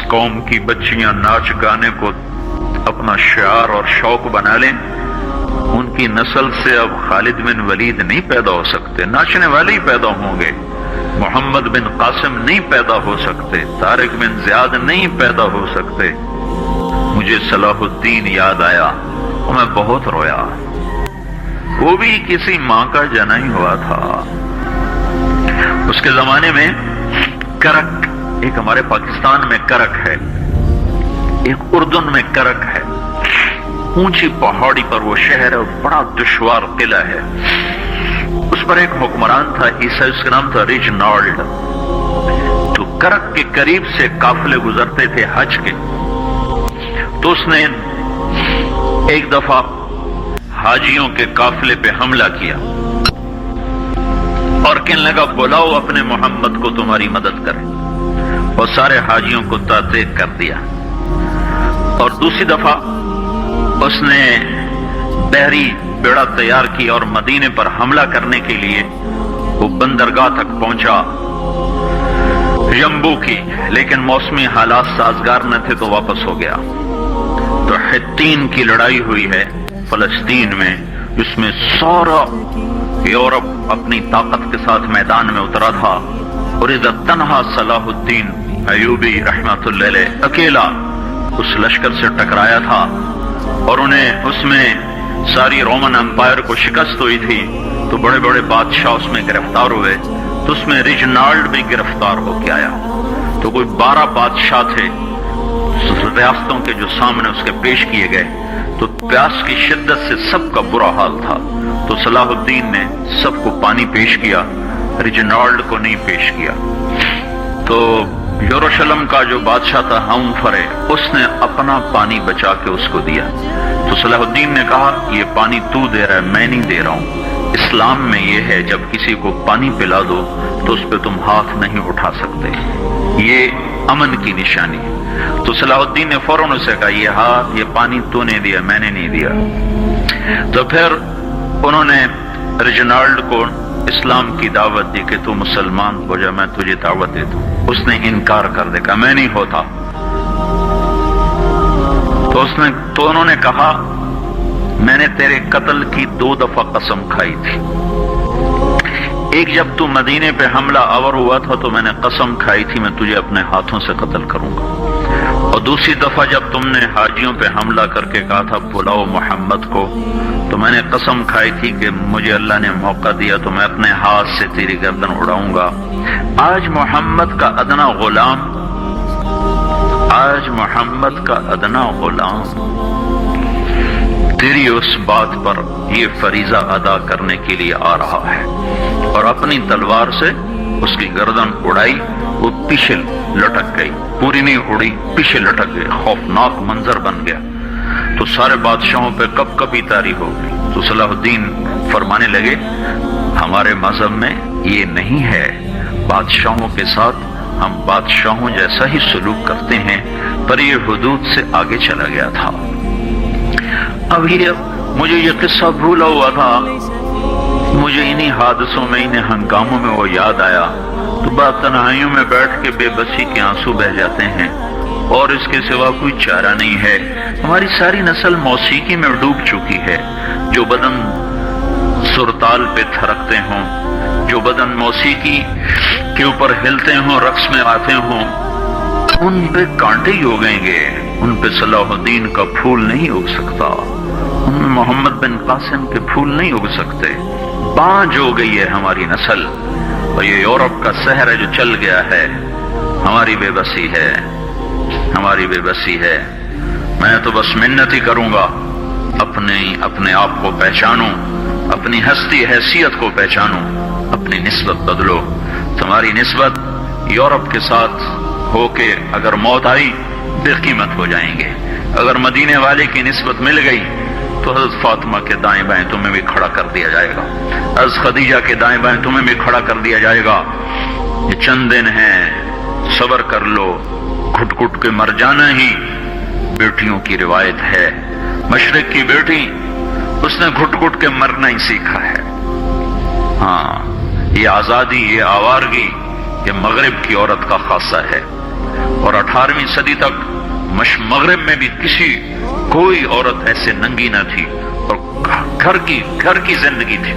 قوم کی بچیاں ناچ گانے کو اپنا شعار اور شوق بنا لیں، ان کی نسل سے اب خالد بن ولید نہیں پیدا ہو سکتے، ناچنے والے ہی پیدا ہوں گے، محمد بن قاسم نہیں پیدا ہو سکتے، طارق بن زیاد نہیں پیدا ہو سکتے۔ مجھے صلاح الدین یاد آیا اور میں بہت رویا، وہ بھی کسی ماں کا جنا ہی ہوا تھا۔ اس کے زمانے میں کرک، ایک ہمارے پاکستان میں کرک ہے، ایک اردن میں کرک ہے، اونچی پہاڑی پر وہ شہر ہے اور بڑا دشوار قلعہ ہے۔ اس پر ایک حکمران تھا عیسائی، اس کا نام تھا ریجنالڈ۔ تو کرک کے قریب سے قافلے گزرتے تھے حج کے، تو اس نے ایک دفعہ حاجیوں کے قافلے پہ حملہ کیا اور کہنے لگا بلاؤ اپنے محمد کو تمہاری مدد کرے، اور سارے حاجیوں کو تعطیق کر دیا۔ اور دوسری دفعہ اس نے بحری بیڑا تیار کیا اور مدینے پر حملہ کرنے کے لیے وہ بندرگاہ تک پہنچا یمبو کی، لیکن موسمی حالات سازگار نہ تھے تو واپس ہو گیا۔ تو حطین کی لڑائی ہوئی ہے فلسطین میں، جس میں سارا یورپ اپنی طاقت کے ساتھ میدان میں اترا تھا، اور ادھر تنہا صلاح الدین ایوبی رحمۃ اللہ علیہ اکیلا اس لشکر سے ٹکرایا تھا، اور انہیں اس میں ساری رومن امپائر کو شکست ہوئی تھی، تو بڑے بڑے بادشاہ اس میں گرفتار ہوئے، تو اس میں ریجنالڈ بھی گرفتار ہو کے آیا۔ تو کوئی 12 بادشاہ تھے ریاستوں کے جو سامنے اس کے پیش کیے گئے، تو پیاس کی شدت سے سب کا برا حال تھا، تو صلاح الدین نے سب کو پانی پیش کیا، ریجنالڈ کو نہیں پیش کیا۔ تو یروشلم کا جو بادشاہ تھا ہمفرے، اس نے اپنا پانی بچا کے اس کو دیا۔ تو صلاح الدین نے کہا یہ پانی تو دے رہا ہے، میں نہیں دے رہا ہوں۔ اسلام میں یہ ہے جب کسی کو پانی پلا دو تو اس پہ تم ہاتھ نہیں اٹھا سکتے، یہ امن کی نشانی ہے۔ تو صلاح الدین نے فوراً اسے کہا یہ پانی تو نے دیا، میں نے نہیں دیا۔ تو پھر انہوں نے ریجنالڈ کو اسلام کی دعوت دی کہ تو مسلمان ہو جا، میں تجھے دعوت دے دوں۔ اس نے انکار کر دیا، کہا میں نہیں ہوتا۔ تو انہوں نے کہا میں نے تیرے قتل کی 2 دفعہ قسم کھائی تھی، ایک جب تو مدینے پہ حملہ آور ہوا تھا تو میں نے قسم کھائی تھی میں تجھے اپنے ہاتھوں سے قتل کروں گا، اور دوسری دفعہ جب تم نے حاجیوں پہ حملہ کر کے کہا تھا بلاؤ محمد کو، تو میں نے قسم کھائی تھی کہ مجھے اللہ نے موقع دیا تو میں اپنے ہاتھ سے تیری گردن اڑاؤں گا۔ آج محمد کا ادنا غلام تیری اس بات پر یہ فریضہ ادا کرنے کے لیے آ رہا ہے، اور اپنی تلوار سے اس کی گردن اڑائی، وہ پیچھے لٹک گئی، پوری نہیں اڑی، پیچھے لٹک گئی، خوفناک منظر بن گیا۔ تو سارے بادشاہوں پہ کب کبھی طاری ہو گئی۔ تو صلاح الدین فرمانے لگے ہمارے مذہب میں یہ نہیں ہے، بادشاہوں کے ساتھ ہم بادشاہوں جیسا ہی سلوک کرتے ہیں، پر یہ حدود سے آگے چلا گیا تھا۔ اب مجھے یہ قصہ بھولا ہوا تھا، مجھے انہی حادثوں میں، انہی ہنگاموں میں وہ یاد آیا، تو بعد تنہائیوں میں بیٹھ کے بے بسی کے آنسو بہہ جاتے ہیں، اور اس کے سوا کوئی چارہ نہیں ہے۔ ہماری ساری نسل موسیقی میں ڈوب چکی ہے، جو بدن سرتال پہ تھرکتے ہوں، جو بدن موسیقی کے اوپر ہلتے ہوں، رقص میں آتے ہوں، ان پہ کانٹے ہی اگیں گے، ان پہ صلاح الدین کا پھول نہیں اگ سکتا، ان میں محمد بن قاسم کے پھول نہیں اگ سکتے۔ بانجھ ہو گئی ہے ہماری نسل، اور یہ یورپ کا سحر ہے جو چل گیا ہے، ہماری بے بسی ہے، ہماری بے بسی ہے۔ میں تو بس منت ہی کروں گا اپنے آپ کو پہچانوں، اپنی ہستی حیثیت کو پہچانوں، اپنی نسبت بدلو۔ تمہاری نسبت یورپ کے ساتھ ہو کے اگر موت آئی بے قیمت ہو جائیں گے، اگر مدینے والے کی نسبت مل گئی تو حضرت فاطمہ کے دائیں بائیں تمہیں بھی کھڑا کر دیا جائے گا، حضرت خدیجہ کے دائیں بائیں تمہیں بھی کھڑا کر دیا جائے گا۔ یہ چند دن ہیں، صبر کر لو، گھٹ گھٹ کے مر جانا ہی بیٹیوں کی روایت ہے۔ مشرق کی بیٹی، اس نے گھٹ گھٹ کے مرنا ہی سیکھا ہے۔ ہاں، یہ آزادی، یہ آوارگی، یہ مغرب کی عورت کا خاصہ ہے۔ اور 18ویں صدی تک مغرب میں بھی کوئی عورت ایسے ننگی نہ تھی، اور گھر کی زندگی تھی۔